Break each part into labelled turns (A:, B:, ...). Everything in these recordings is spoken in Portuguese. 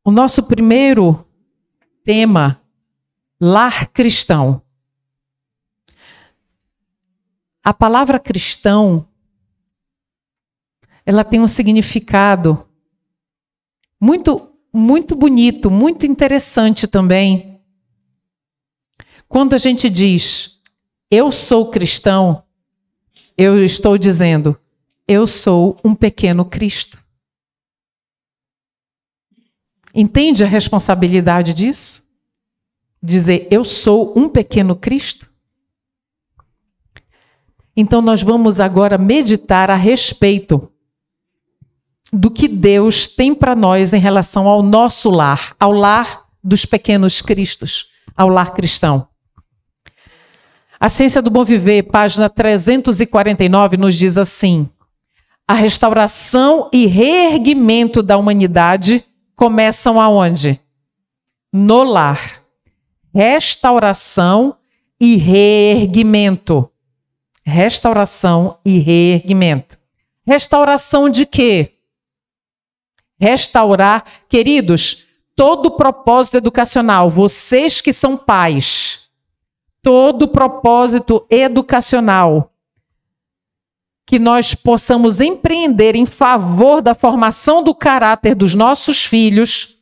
A: O nosso primeiro tema, lar cristão. A palavra cristão, ela tem um significado muito bonito, muito interessante também. Quando a gente diz, eu sou cristão, eu estou dizendo, eu sou um pequeno Cristo. Entende a responsabilidade disso? Dizer, eu sou um pequeno Cristo? Então nós vamos agora meditar a respeito do que Deus tem para nós em relação ao nosso lar, ao lar dos pequenos cristos, ao lar cristão. A Ciência do Bom Viver, página 349, nos diz assim: a restauração e reerguimento da humanidade começam aonde? No lar. Restauração e reerguimento. Restauração e reerguimento. Restauração de quê? Restaurar, queridos, todo o propósito educacional, vocês que são pais, todo o propósito educacional que nós possamos empreender em favor da formação do caráter dos nossos filhos,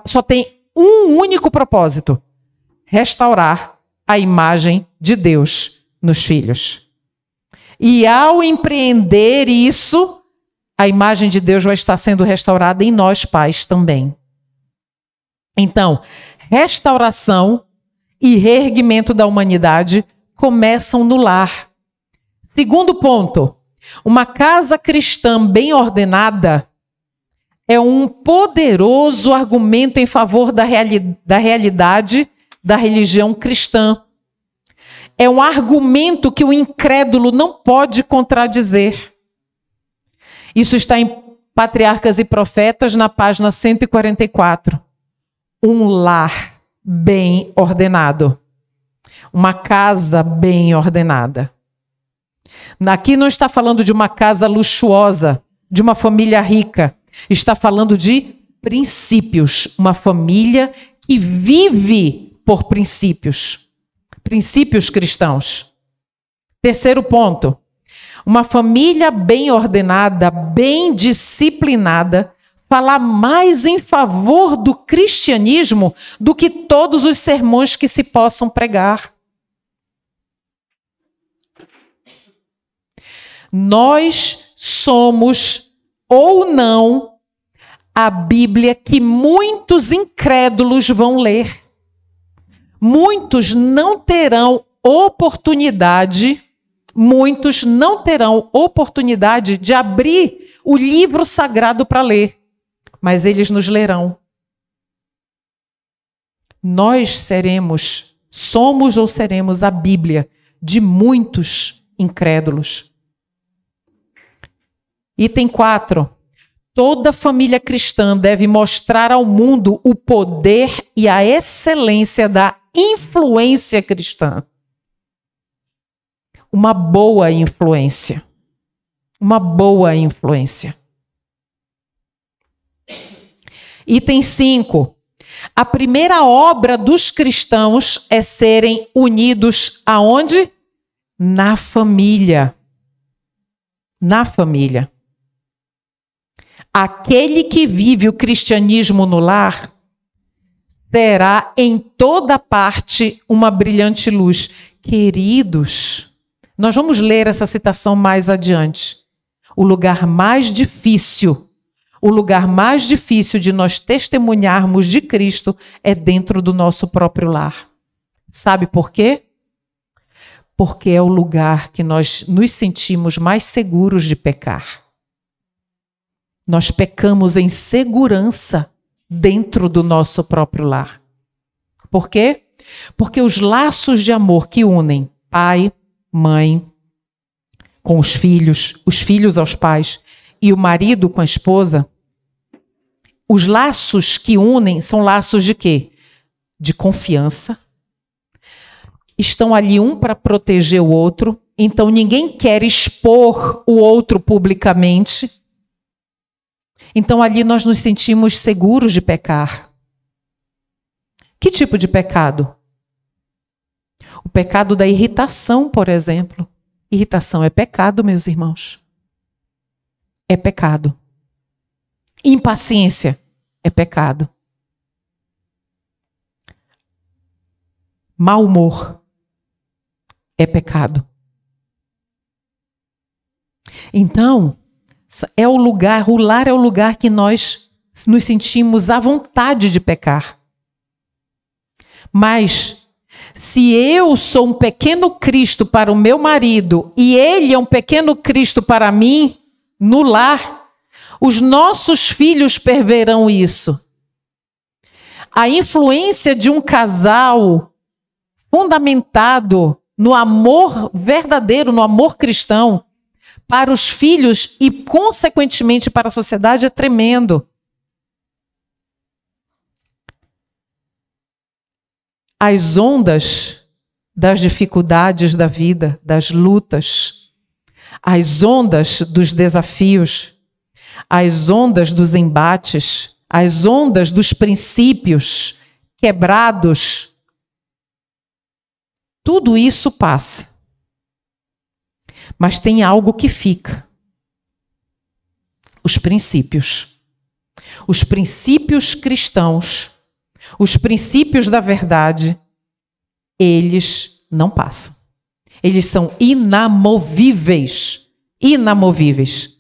A: só tem um único propósito: restaurar a imagem de Deus nos filhos. E ao empreender isso, a imagem de Deus vai estar sendo restaurada em nós pais também. Então, restauração e reerguimento da humanidade começam no lar. Segundo ponto, uma casa cristã bem ordenada é um poderoso argumento em favor da realidade da religião cristã. É um argumento que o incrédulo não pode contradizer. Isso está em Patriarcas e Profetas, na página 144. Um lar bem ordenado. Uma casa bem ordenada. Aqui não está falando de uma casa luxuosa, de uma família rica. Está falando de princípios. Uma família que vive por princípios. Princípios cristãos. Terceiro ponto. Uma família bem ordenada, bem disciplinada, fala mais em favor do cristianismo do que todos os sermões que se possam pregar. Nós somos, ou não, a Bíblia que muitos incrédulos vão ler. Muitos não terão oportunidade de abrir o livro sagrado para ler, mas eles nos lerão. Nós somos ou seremos a Bíblia de muitos incrédulos. Item 4. Toda família cristã deve mostrar ao mundo o poder e a excelência da influência cristã. Uma boa influência. Uma boa influência. Item 5. A primeira obra dos cristãos é serem unidos aonde? Na família. Na família. Aquele que vive o cristianismo no lar será em toda parte uma brilhante luz. Queridos, nós vamos ler essa citação mais adiante. O lugar mais difícil de nós testemunharmos de Cristo é dentro do nosso próprio lar. Sabe por quê? Porque é o lugar que nós nos sentimos mais seguros de pecar. Nós pecamos em segurança dentro do nosso próprio lar. Por quê? Porque os laços de amor que unem pai, mãe com os filhos aos pais e o marido com a esposa, os laços que unem são laços de quê? De confiança. Estão ali um para proteger o outro, então ninguém quer expor o outro publicamente. Então ali nós nos sentimos seguros de pecar. Que tipo de pecado? O pecado da irritação, por exemplo. Irritação é pecado, meus irmãos. É pecado. Impaciência é pecado. Mau humor é pecado. Então, o lar é o lugar que nós nos sentimos à vontade de pecar. Mas, se eu sou um pequeno Cristo para o meu marido e ele é um pequeno Cristo para mim, no lar, os nossos filhos perverão isso. A influência de um casal fundamentado no amor verdadeiro, no amor cristão, para os filhos e, consequentemente, para a sociedade é tremendo. As ondas das dificuldades da vida, das lutas, as ondas dos desafios, as ondas dos embates, as ondas dos princípios quebrados, tudo isso passa. Mas tem algo que fica. Os princípios. Os princípios cristãos, os princípios da verdade, eles não passam. Eles são inamovíveis. Inamovíveis.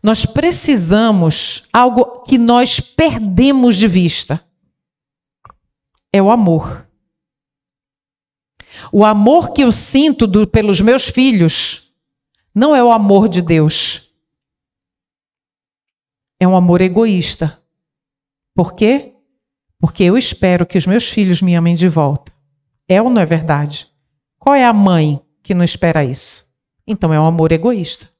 A: Nós precisamos algo que nós perdemos de vista. É o amor. O amor que eu sinto pelos meus filhos não é o amor de Deus. É um amor egoísta. Por quê? Porque eu espero que os meus filhos me amem de volta. É ou não é verdade? Qual é a mãe que não espera isso? Então é um amor egoísta.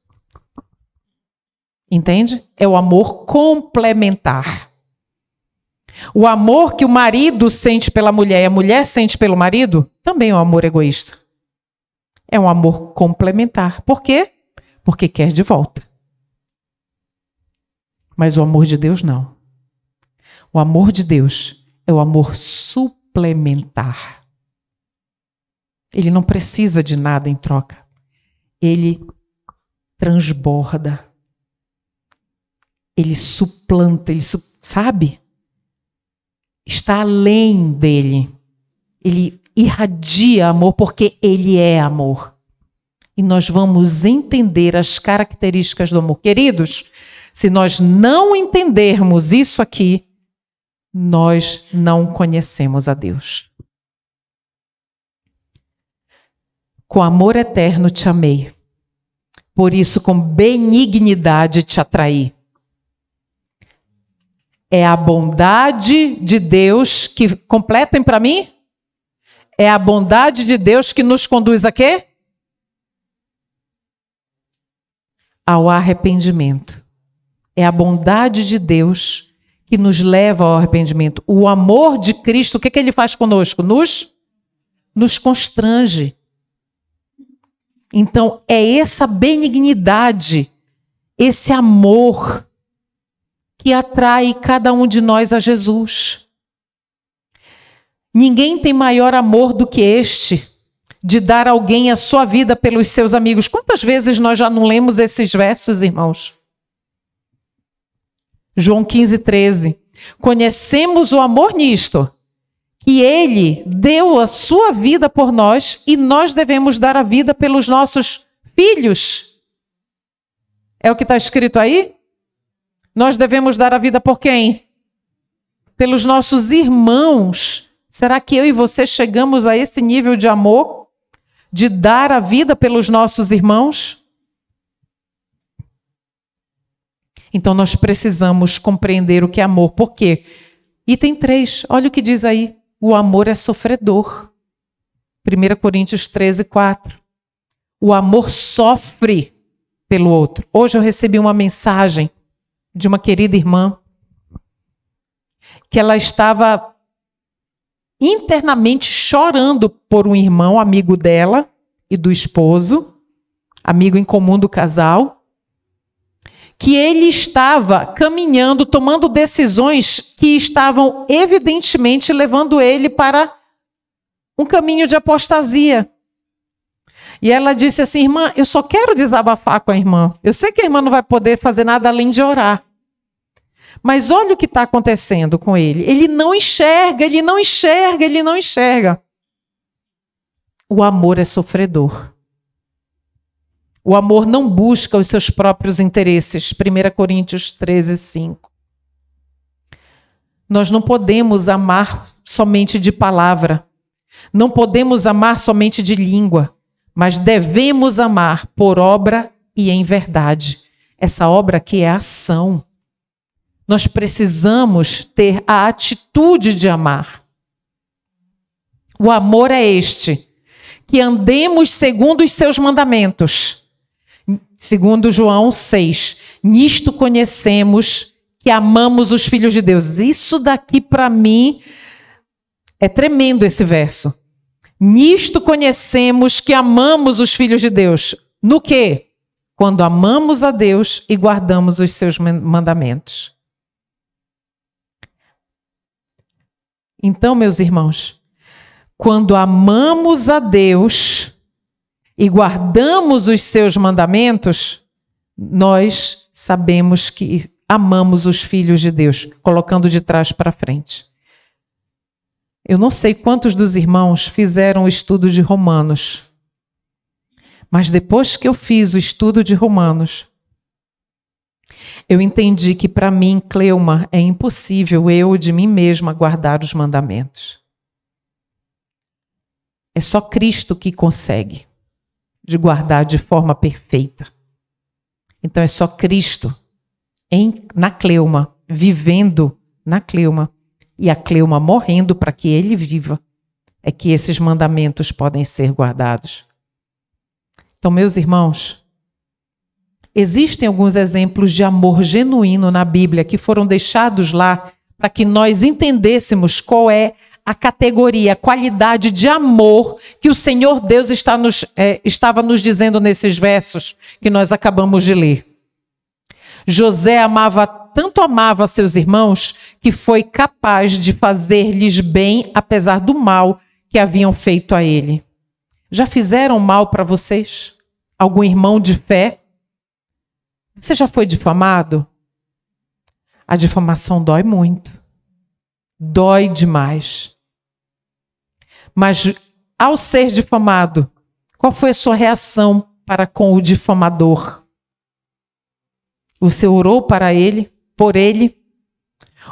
A: Entende? É o amor complementar. O amor que o marido sente pela mulher e a mulher sente pelo marido também é um amor egoísta. É um amor complementar. Por quê? Porque quer de volta. Mas o amor de Deus não. O amor de Deus é o amor suplementar. Ele não precisa de nada em troca. Ele transborda. Ele suplanta, sabe? Está além dele. Ele irradia amor porque ele é amor. E nós vamos entender as características do amor. Queridos, se nós não entendermos isso aqui, nós não conhecemos a Deus. Com amor eterno te amei. Por isso, com benignidade te atraí. É a bondade de Deus que... Completem para mim? É a bondade de Deus que nos conduz a quê? Ao arrependimento. É a bondade de Deus que nos leva ao arrependimento. O amor de Cristo, o que ele faz conosco? Nos constrange. Então, é essa benignidade, esse amor que atrai cada um de nós a Jesus. Ninguém tem maior amor do que este, de dar alguém a sua vida pelos seus amigos. Quantas vezes nós já não lemos esses versos, irmãos? João 15:13. Conhecemos o amor nisto, que ele deu a sua vida por nós e nós devemos dar a vida pelos nossos filhos. É o que está escrito aí? Nós devemos dar a vida por quem? Pelos nossos irmãos. Será que eu e você chegamos a esse nível de amor? De dar a vida pelos nossos irmãos? Então nós precisamos compreender o que é amor. Por quê? Item 3, olha o que diz aí. O amor é sofredor. 1 Coríntios 13:4. O amor sofre pelo outro. Hoje eu recebi uma mensagem de uma querida irmã que ela estava internamente chorando por um irmão, amigo dela e do esposo, amigo em comum do casal, que ele estava caminhando, tomando decisões que estavam evidentemente levando ele para um caminho de apostasia. E ela disse assim: irmã, eu só quero desabafar com a irmã. Eu sei que a irmã não vai poder fazer nada além de orar. Mas olha o que está acontecendo com ele. Ele não enxerga, ele não enxerga, ele não enxerga. O amor é sofredor. O amor não busca os seus próprios interesses. 1 Coríntios 13, 5. Nós não podemos amar somente de palavra. Não podemos amar somente de língua. Mas devemos amar por obra e em verdade. Essa obra aqui é a ação. Nós precisamos ter a atitude de amar. O amor é este: que andemos segundo os seus mandamentos. Segundo João 6, nisto conhecemos que amamos os filhos de Deus. Isso daqui para mim é tremendo, esse verso. Nisto conhecemos que amamos os filhos de Deus. No quê? Quando amamos a Deus e guardamos os seus mandamentos. Então, meus irmãos, quando amamos a Deus e guardamos os seus mandamentos, nós sabemos que amamos os filhos de Deus, colocando de trás para frente. Eu não sei quantos dos irmãos fizeram o estudo de Romanos, mas depois que eu fiz o estudo de Romanos, eu entendi que para mim, Cleuma, é impossível eu de mim mesma guardar os mandamentos. É só Cristo que consegue de guardar de forma perfeita. Então é só Cristo na Cleuma, vivendo na Cleuma, e a Cleuma morrendo para que ele viva, é que esses mandamentos podem ser guardados. Então, meus irmãos, existem alguns exemplos de amor genuíno na Bíblia que foram deixados lá para que nós entendêssemos qual é a categoria, a qualidade de amor que o Senhor Deus estava nos dizendo nesses versos que nós acabamos de ler. José tanto amava seus irmãos que foi capaz de fazer-lhes bem apesar do mal que haviam feito a ele. Já fizeram mal para vocês? Algum irmão de fé? Você já foi difamado? A difamação dói muito. Dói demais. Mas ao ser difamado, qual foi a sua reação para com o difamador? Você orou para ele, por ele?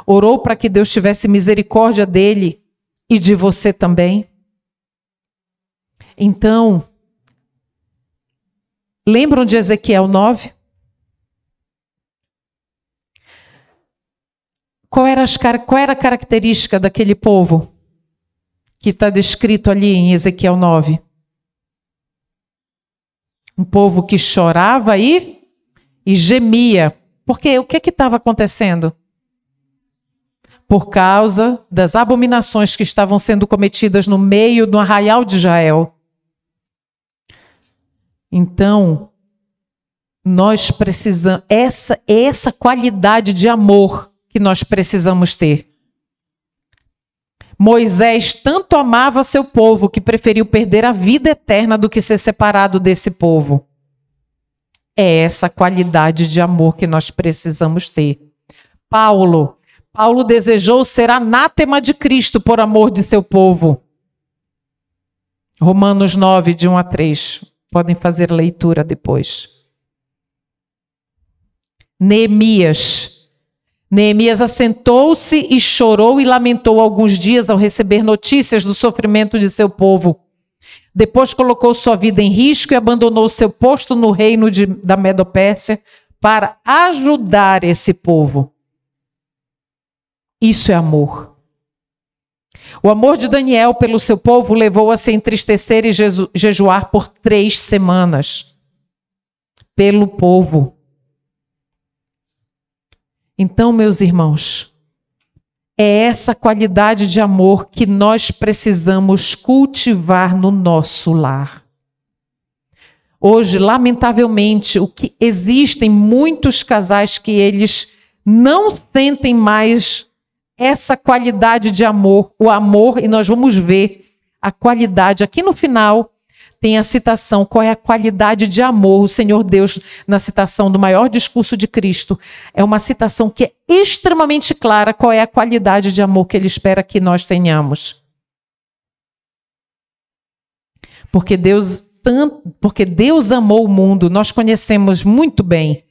A: Orou para que Deus tivesse misericórdia dele e de você também? Então, lembram de Ezequiel 9? Qual era a característica daquele povo que está descrito ali em Ezequiel 9? Um povo que chorava e gemia. Porque o que estava acontecendo? Por causa das abominações que estavam sendo cometidas no meio do arraial de Israel. Então, nós precisamos, essa qualidade de amor que nós precisamos ter. Moisés tanto amava seu povo que preferiu perder a vida eterna do que ser separado desse povo. É essa qualidade de amor que nós precisamos ter. Paulo desejou ser anátema de Cristo por amor de seu povo. Romanos 9, de 1 a 3. Podem fazer leitura depois. Neemias assentou-se e chorou e lamentou alguns dias ao receber notícias do sofrimento de seu povo. Depois colocou sua vida em risco e abandonou seu posto no reino da Medopérsia para ajudar esse povo. Isso é amor. O amor de Daniel pelo seu povo levou a se entristecer e jejuar por 3 semanas. Pelo povo. Então, meus irmãos, é essa qualidade de amor que nós precisamos cultivar no nosso lar. Hoje, lamentavelmente, existem muitos casais que eles não sentem mais essa qualidade de amor, o amor, e nós vamos ver a qualidade. Aqui no final tem a citação, qual é a qualidade de amor. O Senhor Deus, na citação do maior discurso de Cristo, é uma citação que é extremamente clara qual é a qualidade de amor que Ele espera que nós tenhamos. Porque Deus amou o mundo, nós conhecemos muito bem,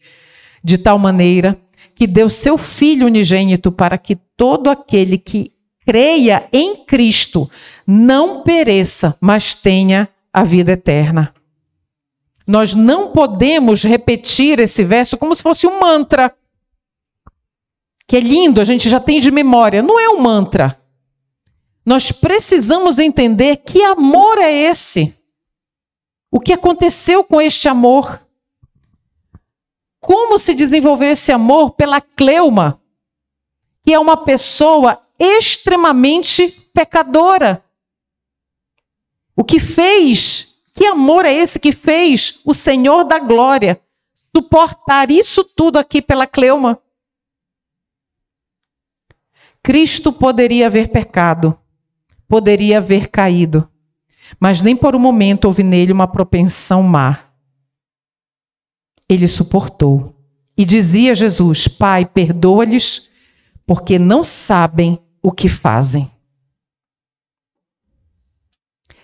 A: de tal maneira que deu seu Filho unigênito para que todo aquele que creia em Cristo não pereça, mas tenha a vida eterna. Nós não podemos repetir esse verso como se fosse um mantra, que é lindo, a gente já tem de memória. Não é um mantra. Nós precisamos entender que amor é esse. O que aconteceu com este amor? Como se desenvolveu esse amor pela Cleuma, que é uma pessoa extremamente pecadora. O que fez, que amor é esse que fez o Senhor da glória suportar isso tudo aqui pela Cleuma? Cristo poderia haver pecado, poderia haver caído, mas nem por um momento houve nele uma propensão má. Ele suportou. E dizia Jesus: Pai, perdoa-lhes, porque não sabem o que fazem.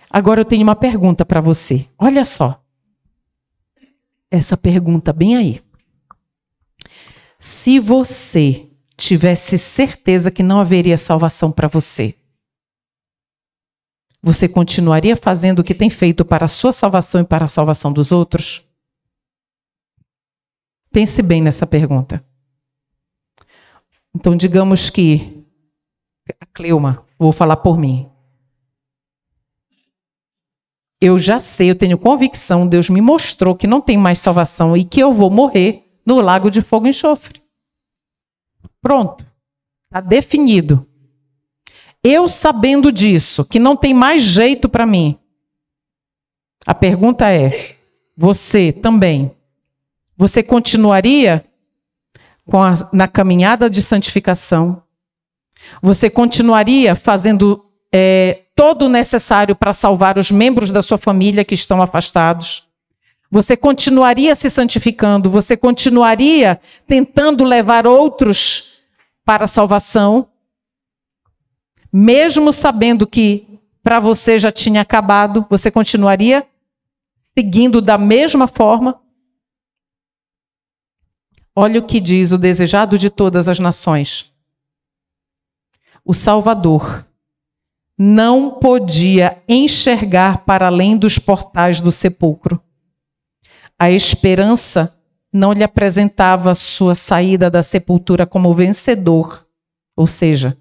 A: Agora eu tenho uma pergunta para você. Olha só. Essa pergunta bem aí. Se você tivesse certeza que não haveria salvação para você, você continuaria fazendo o que tem feito para a sua salvação e para a salvação dos outros? Pense bem nessa pergunta. Então, digamos que a Cleuma, vou falar por mim. Eu já sei, eu tenho convicção, Deus me mostrou que não tem mais salvação e que eu vou morrer no lago de fogo e enxofre. Pronto. Está definido. Eu sabendo disso, que não tem mais jeito para mim. A pergunta é, você também, você continuaria na caminhada de santificação? Você continuaria fazendo todo o necessário para salvar os membros da sua família que estão afastados? Você continuaria se santificando? Você continuaria tentando levar outros para a salvação? Mesmo sabendo que para você já tinha acabado, você continuaria seguindo da mesma forma? Olha o que diz o desejado de todas as nações. O Salvador não podia enxergar para além dos portais do sepulcro. A esperança não lhe apresentava sua saída da sepultura como vencedor. Ou seja,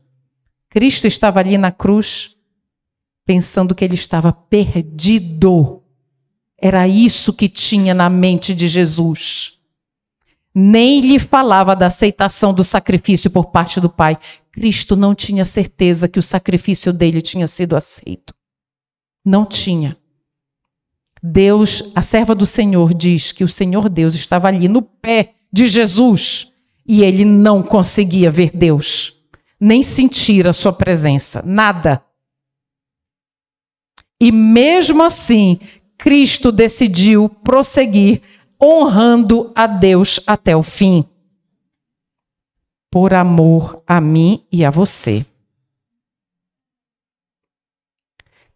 A: Cristo estava ali na cruz pensando que ele estava perdido. Era isso que tinha na mente de Jesus. Nem lhe falava da aceitação do sacrifício por parte do Pai. Cristo não tinha certeza que o sacrifício dele tinha sido aceito. Não tinha. Deus, a serva do Senhor, diz que o Senhor Deus estava ali no pé de Jesus e ele não conseguia ver Deus, nem sentir a sua presença, nada. E mesmo assim, Cristo decidiu prosseguir honrando a Deus até o fim, por amor a mim e a você.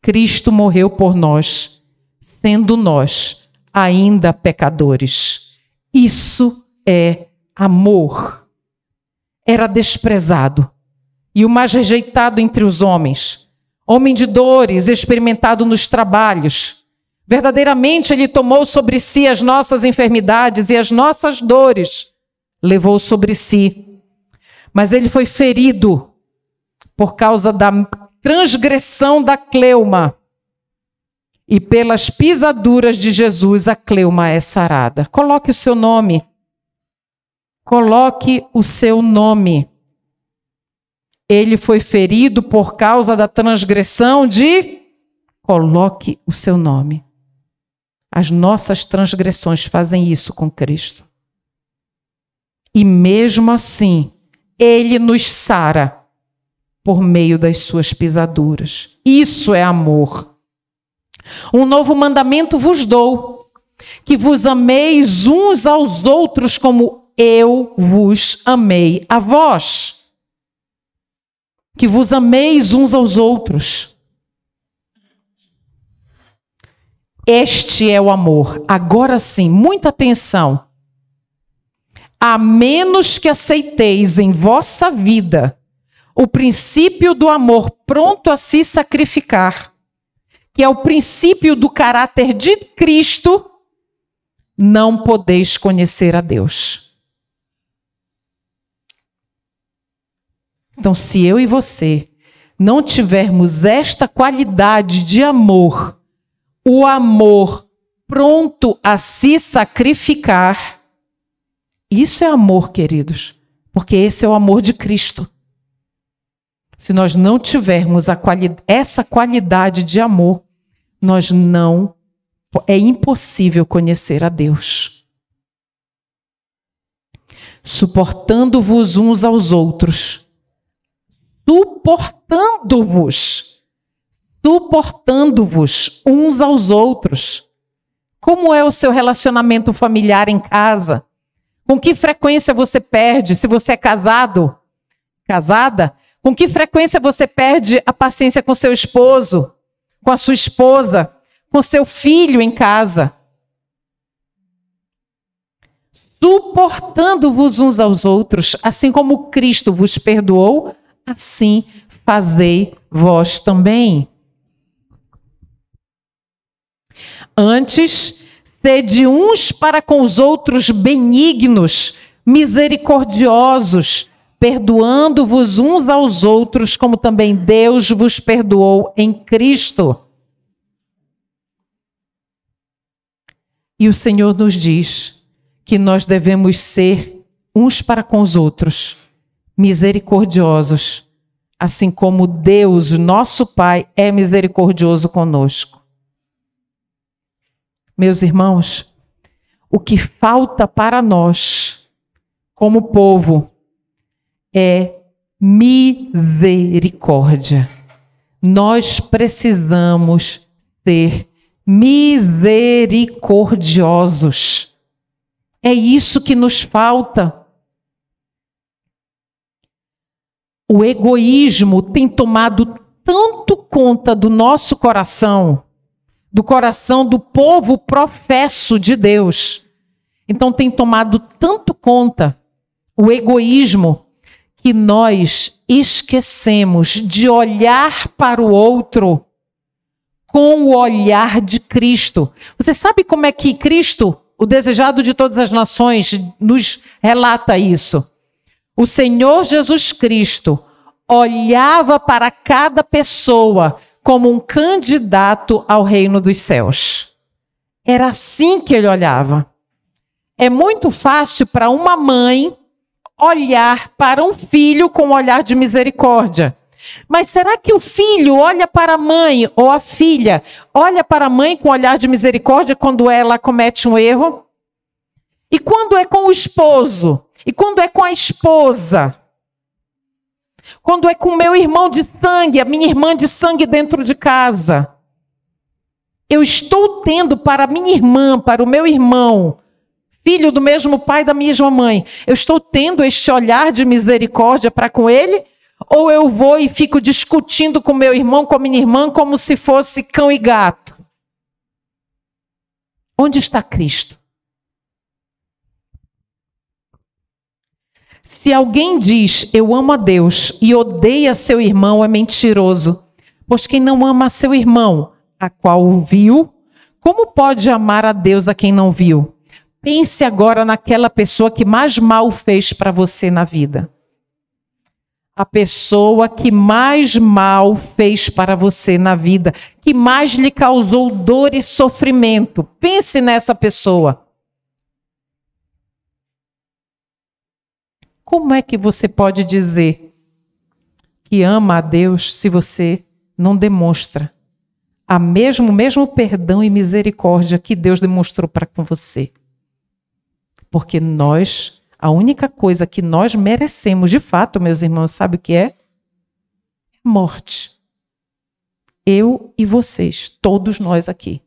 A: Cristo morreu por nós, sendo nós ainda pecadores. Isso é amor. Era desprezado e o mais rejeitado entre os homens, homem de dores, experimentado nos trabalhos. Verdadeiramente ele tomou sobre si as nossas enfermidades e as nossas dores levou sobre si. Mas ele foi ferido por causa da transgressão da Cleuma. E pelas pisaduras de Jesus a Cleuma é sarada. Coloque o seu nome. Coloque o seu nome. Ele foi ferido por causa da transgressão de... Coloque o seu nome. As nossas transgressões fazem isso com Cristo. E mesmo assim, Ele nos sara por meio das suas pisaduras. Isso é amor. Um novo mandamento vos dou, que vos ameis uns aos outros como eu vos amei a vós. Que vos ameis uns aos outros. Este é o amor. Agora sim, muita atenção. A menos que aceiteis em vossa vida o princípio do amor pronto a se sacrificar, que é o princípio do caráter de Cristo, não podeis conhecer a Deus. Então, se eu e você não tivermos esta qualidade de amor, o amor pronto a se sacrificar, isso é amor, queridos, porque esse é o amor de Cristo. Se nós não tivermos essa qualidade de amor, é impossível conhecer a Deus. Suportando-vos uns aos outros. Suportando-vos uns aos outros. Como é o seu relacionamento familiar em casa? Com que frequência você perde? Se você é casado, casada, com que frequência você perde a paciência com seu esposo, com a sua esposa, com seu filho em casa? Suportando-vos uns aos outros, assim como Cristo vos perdoou, assim fazei vós também. Antes, sede uns para com os outros benignos, misericordiosos, perdoando-vos uns aos outros, como também Deus vos perdoou em Cristo. E o Senhor nos diz que nós devemos ser uns para com os outros, misericordiosos, assim como Deus, nosso Pai, é misericordioso conosco. Meus irmãos, o que falta para nós, como povo, é misericórdia. Nós precisamos ser misericordiosos. É isso que nos falta. O egoísmo tem tomado tanto conta do nosso coração, do coração do povo professo de Deus. Então tem tomado tanto conta o egoísmo que nós esquecemos de olhar para o outro com o olhar de Cristo. Você sabe como é que Cristo, o desejado de todas as nações, nos relata isso? O Senhor Jesus Cristo olhava para cada pessoa como um candidato ao reino dos céus. Era assim que ele olhava. É muito fácil para uma mãe olhar para um filho com um olhar de misericórdia. Mas será que o filho olha para a mãe, ou a filha olha para a mãe com olhar de misericórdia quando ela comete um erro? E quando é com o esposo? E quando é com a esposa? Quando é com o meu irmão de sangue, a minha irmã de sangue dentro de casa? Eu estou tendo para a minha irmã, para o meu irmão, filho do mesmo pai, da mesma mãe, eu estou tendo este olhar de misericórdia para com ele? Ou eu vou e fico discutindo com meu irmão, com a minha irmã, como se fosse cão e gato? Onde está Cristo? Se alguém diz, eu amo a Deus e odeia seu irmão, é mentiroso. Pois quem não ama a seu irmão, a qual viu, como pode amar a Deus a quem não viu? Pense agora naquela pessoa que mais mal fez para você na vida. A pessoa que mais mal fez para você na vida, que mais lhe causou dor e sofrimento. Pense nessa pessoa. Como é que você pode dizer que ama a Deus se você não demonstra o mesmo perdão e misericórdia que Deus demonstrou para com você. Porque a única coisa que nós merecemos, de fato, meus irmãos, sabe o que é? Morte. Eu e vocês, todos nós aqui.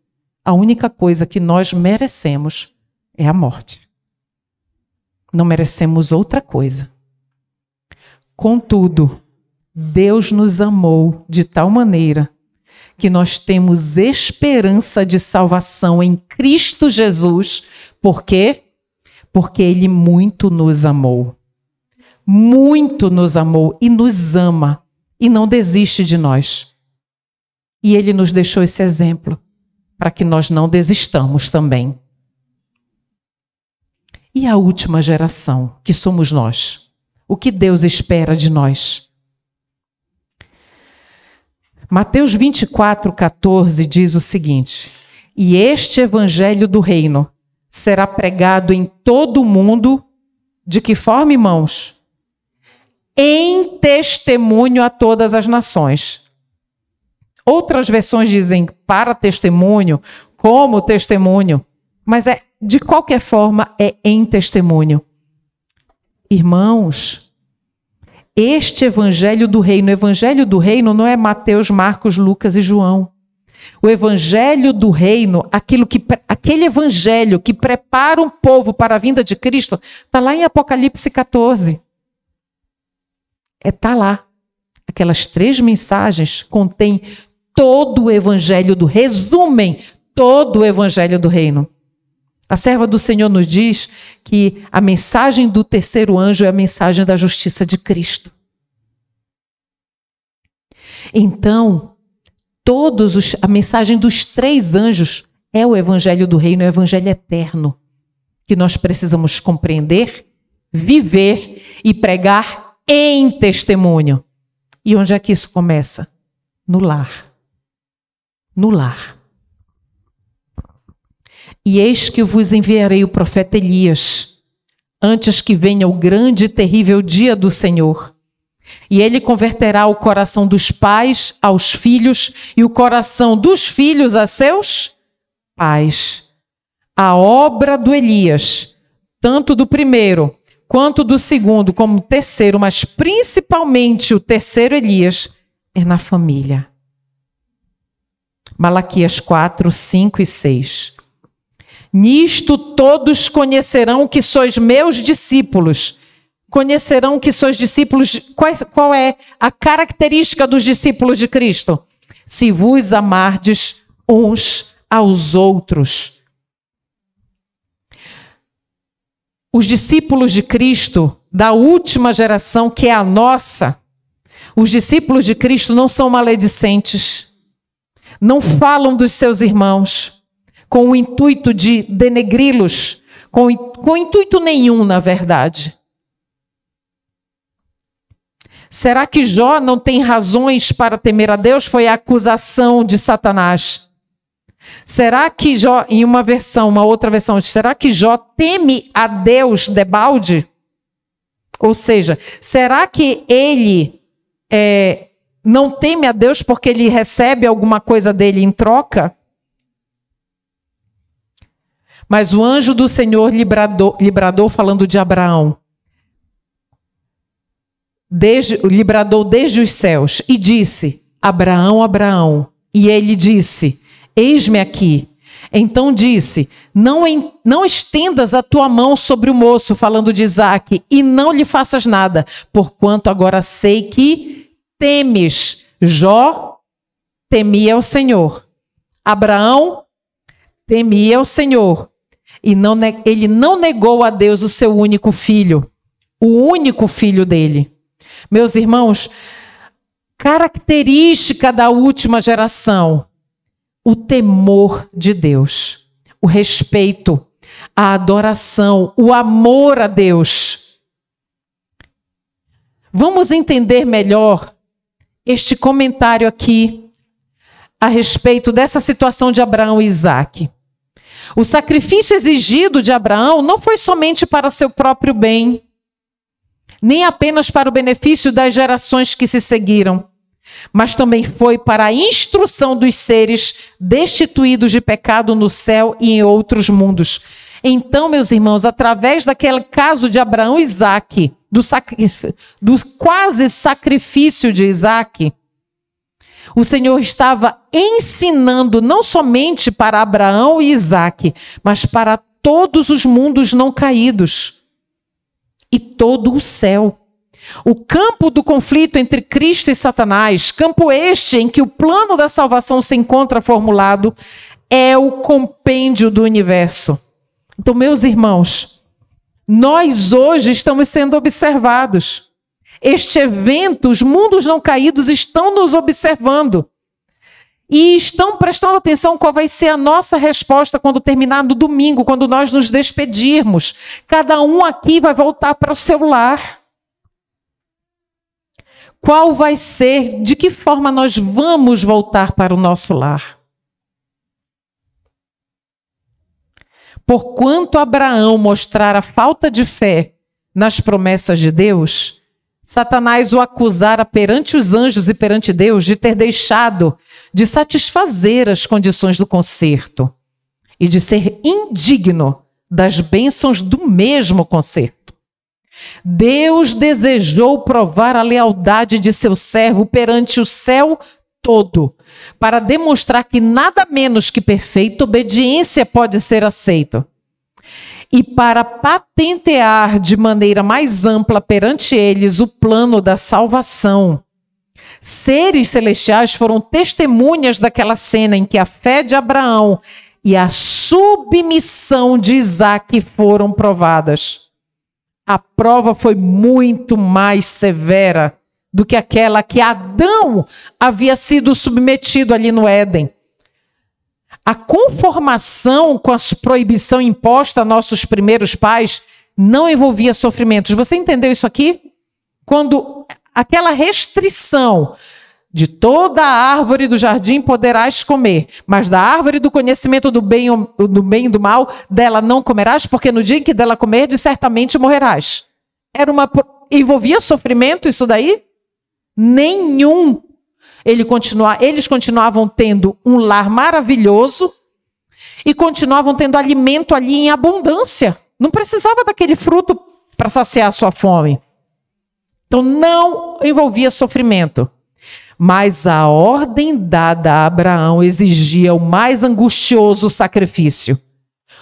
A: A única coisa que nós merecemos é a morte. Não merecemos outra coisa. Contudo, Deus nos amou de tal maneira que nós temos esperança de salvação em Cristo Jesus. Por quê? Porque Ele muito nos amou. Muito nos amou e nos ama e não desiste de nós. E Ele nos deixou esse exemplo para que nós não desistamos também. E a última geração, que somos nós? O que Deus espera de nós? Mateus 24:14 diz o seguinte: e este evangelho do reino será pregado em todo o mundo, de que forma, irmãos? Em testemunho a todas as nações. Outras versões dizem para testemunho, como testemunho, mas de qualquer forma é em testemunho. Irmãos, este evangelho do reino, o evangelho do reino não é Mateus, Marcos, Lucas e João. O evangelho do reino, aquele evangelho que prepara um povo para a vinda de Cristo, está lá em Apocalipse 14. Está lá. Aquelas 3 mensagens contêm todo o evangelho resumem todo o evangelho do reino. A serva do Senhor nos diz que a mensagem do terceiro anjo é a mensagem da justiça de Cristo. Então, a mensagem dos 3 anjos é o evangelho do reino, é o evangelho eterno, que nós precisamos compreender, viver e pregar em testemunho. E onde é que isso começa? No lar. No lar. E eis que eu vos enviarei o profeta Elias, antes que venha o grande e terrível dia do Senhor. E ele converterá o coração dos pais aos filhos e o coração dos filhos a seus pais. A obra do Elias, tanto do primeiro quanto do segundo, como terceiro, mas principalmente o terceiro Elias, é na família. Malaquias 4, 5 e 6. Nisto todos conhecerão que sois meus discípulos. Conhecerão que sois discípulos. Qual é a característica dos discípulos de Cristo? Se vos amardes uns aos outros. Os discípulos de Cristo, da última geração, que é a nossa, os discípulos de Cristo não são maledicentes, não falam dos seus irmãos com o intuito de denegri-los, com intuito nenhum, na verdade. Será que Jó não tem razões para temer a Deus? Foi a acusação de Satanás. Será que Jó, em uma outra versão, será que Jó teme a Deus debalde? Ou seja, será que ele não teme a Deus porque ele recebe alguma coisa dele em troca? Mas o anjo do Senhor librador falando de Abraão, libradou desde os céus e disse: Abraão, Abraão. E ele disse: eis-me aqui. Então disse: não estendas a tua mão sobre o moço, falando de Isaque, e não lhe faças nada, porquanto agora sei que temes. Jó temia o Senhor. Abraão temia o Senhor. E ele não negou a Deus o seu único filho, o único filho dele. Meus irmãos, característica da última geração: o temor de Deus, o respeito, a adoração, o amor a Deus. Vamos entender melhor este comentário aqui a respeito dessa situação de Abraão e Isaque. O sacrifício exigido de Abraão não foi somente para seu próprio bem, nem apenas para o benefício das gerações que se seguiram, mas também foi para a instrução dos seres destituídos de pecado no céu e em outros mundos. Então, meus irmãos, através daquele caso de Abraão e Isaque, do quase sacrifício de Isaque, o Senhor estava ensinando não somente para Abraão e Isaque, mas para todos os mundos não caídos e todo o céu. O campo do conflito entre Cristo e Satanás, campo este em que o plano da salvação se encontra formulado, é o compêndio do universo. Então, meus irmãos, nós hoje estamos sendo observados. Este evento, os mundos não caídos estão nos observando. E estão prestando atenção qual vai ser a nossa resposta quando terminar no domingo, quando nós nos despedirmos. Cada um aqui vai voltar para o seu lar. Qual vai ser, de que forma nós vamos voltar para o nosso lar? Porquanto Abraão mostrara falta de fé nas promessas de Deus, Satanás o acusara perante os anjos e perante Deus de ter deixado de satisfazer as condições do concerto e de ser indigno das bênçãos do mesmo concerto. Deus desejou provar a lealdade de seu servo perante o céu todo, para demonstrar que nada menos que perfeita obediência pode ser aceita. E para patentear de maneira mais ampla perante eles o plano da salvação. Seres celestiais foram testemunhas daquela cena em que a fé de Abraão e a submissão de Isaque foram provadas. A prova foi muito mais severa do que aquela que Adão havia sido submetido ali no Éden. A conformação com a proibição imposta a nossos primeiros pais não envolvia sofrimentos. Você entendeu isso aqui? Quando aquela restrição de toda a árvore do jardim poderás comer, mas da árvore do conhecimento do bem e do mal, dela não comerás, porque no dia em que dela comerdes, certamente morrerás. Envolvia sofrimento isso daí? Nenhum. Eles continuavam tendo um lar maravilhoso e continuavam tendo alimento ali em abundância. Não precisava daquele fruto para saciar a sua fome. Então não envolvia sofrimento. Mas a ordem dada a Abraão exigia o mais angustioso sacrifício.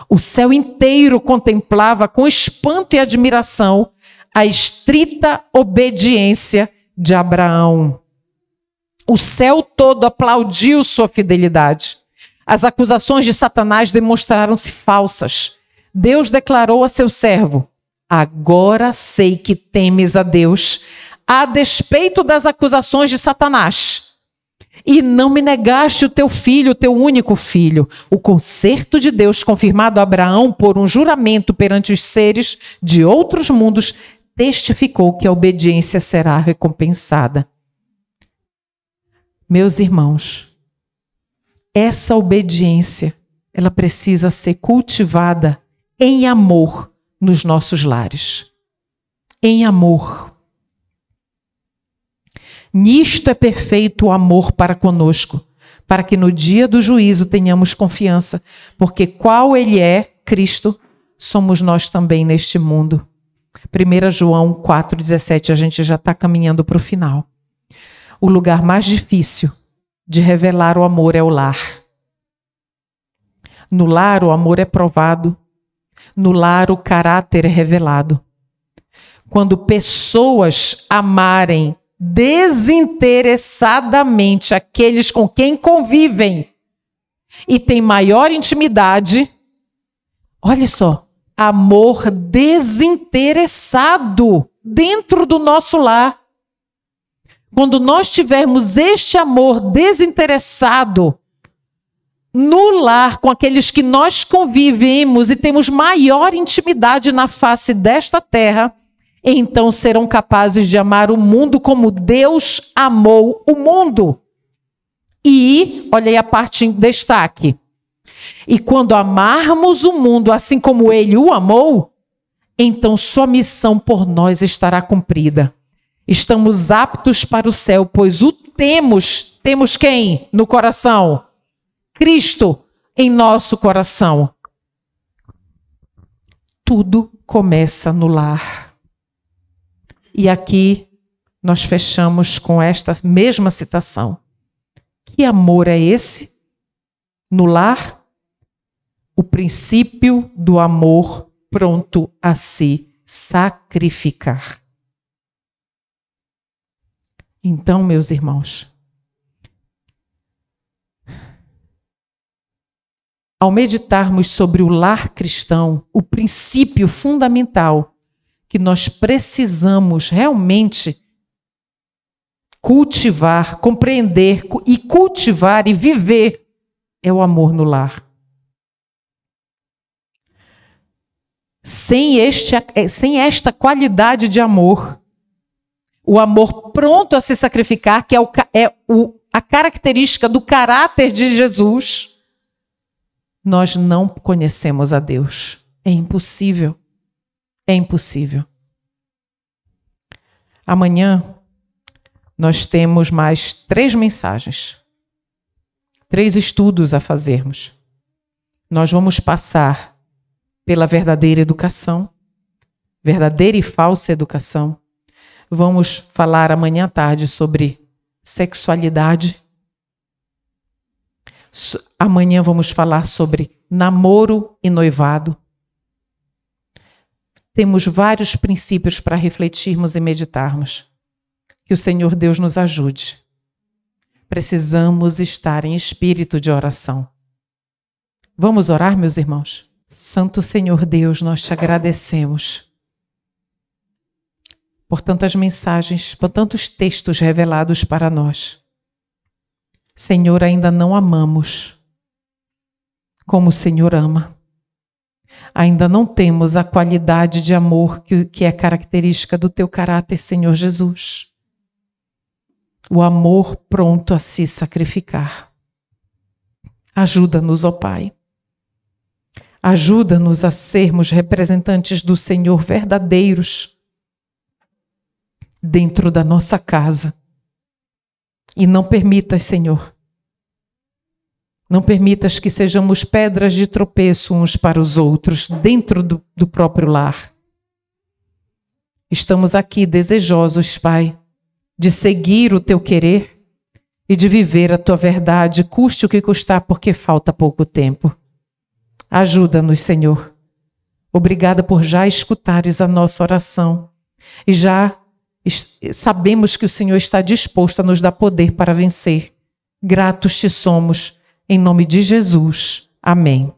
A: O céu inteiro contemplava com espanto e admiração a estrita obediência de Abraão. O céu todo aplaudiu sua fidelidade. As acusações de Satanás demonstraram-se falsas. Deus declarou a seu servo: agora sei que temes a Deus, a despeito das acusações de Satanás. E não me negaste o teu filho, o teu único filho. O concerto de Deus confirmado a Abraão por um juramento perante os seres de outros mundos testificou que a obediência será recompensada. Meus irmãos, essa obediência, ela precisa ser cultivada em amor nos nossos lares. Em amor. Nisto é perfeito o amor para conosco, para que no dia do juízo tenhamos confiança, porque qual ele é, Cristo, somos nós também neste mundo. 1 João 4,17, a gente já está caminhando para o final. O lugar mais difícil de revelar o amor é o lar. No lar o amor é provado, no lar o caráter é revelado. Quando pessoas amarem desinteressadamente aqueles com quem convivem e têm maior intimidade, olha só, amor desinteressado dentro do nosso lar. Quando nós tivermos este amor desinteressado no lar com aqueles que nós convivemos e temos maior intimidade na face desta terra, então serão capazes de amar o mundo como Deus amou o mundo. E, olha aí a parte em destaque. E quando amarmos o mundo assim como ele o amou, então sua missão por nós estará cumprida. Estamos aptos para o céu, pois o temos quem no coração? Cristo em nosso coração. Tudo começa no lar. E aqui nós fechamos com esta mesma citação. Que amor é esse? No lar, o princípio do amor pronto a se sacrificar. Então, meus irmãos, ao meditarmos sobre o lar cristão, o princípio fundamental que nós precisamos realmente cultivar, compreender e cultivar e viver é o amor no lar. Sem esta qualidade de amor, o amor pronto a se sacrificar, que é a característica do caráter de Jesus, nós não conhecemos a Deus. É impossível. É impossível. Amanhã nós temos mais 3 mensagens, 3 estudos a fazermos. Nós vamos passar pela verdadeira educação, verdadeira e falsa educação. Vamos falar amanhã à tarde sobre sexualidade. Amanhã vamos falar sobre namoro e noivado. Temos vários princípios para refletirmos e meditarmos. Que o Senhor Deus nos ajude. Precisamos estar em espírito de oração. Vamos orar, meus irmãos? Santo Senhor Deus, nós te agradecemos por tantas mensagens, por tantos textos revelados para nós. Senhor, ainda não amamos como o Senhor ama. Ainda não temos a qualidade de amor que é característica do teu caráter, Senhor Jesus. O amor pronto a se sacrificar. Ajuda-nos, ó Pai. Ajuda-nos a sermos representantes do Senhor verdadeiros dentro da nossa casa. E não permitas, Senhor, não permitas que sejamos pedras de tropeço uns para os outros dentro do próprio lar. Estamos aqui desejosos, Pai, de seguir o teu querer e de viver a tua verdade, custe o que custar, porque falta pouco tempo. Ajuda-nos, Senhor. Obrigada por já escutares a nossa oração. E já sabemos que o Senhor está disposto a nos dar poder para vencer. Gratos te somos. Em nome de Jesus. Amém.